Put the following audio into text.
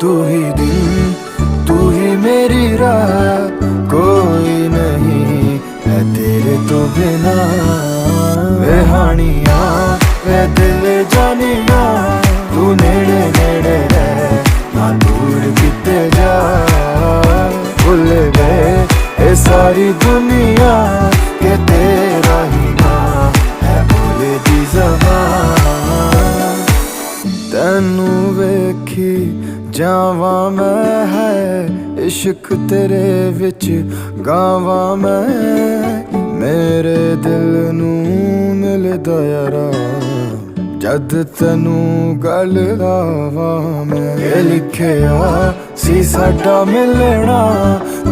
तू ही दिन, तू ही मेरी रात, कोई नहीं है तेरे तो बिना। वे हानिया वे दिल जानिया, तू नेड़े नेड़े रह ना दूर किते जा। भुल गए ये सारी दुनिया के तेरा ही ना है बोले दी ज़बान। तैनू वेखी जावा मैं है इश्क तेरे विच गावा मैं। मेरे दिल नू मिलदा यारा जद तैनू गल लावा मैं। ये लिखिया सी साडा मिलना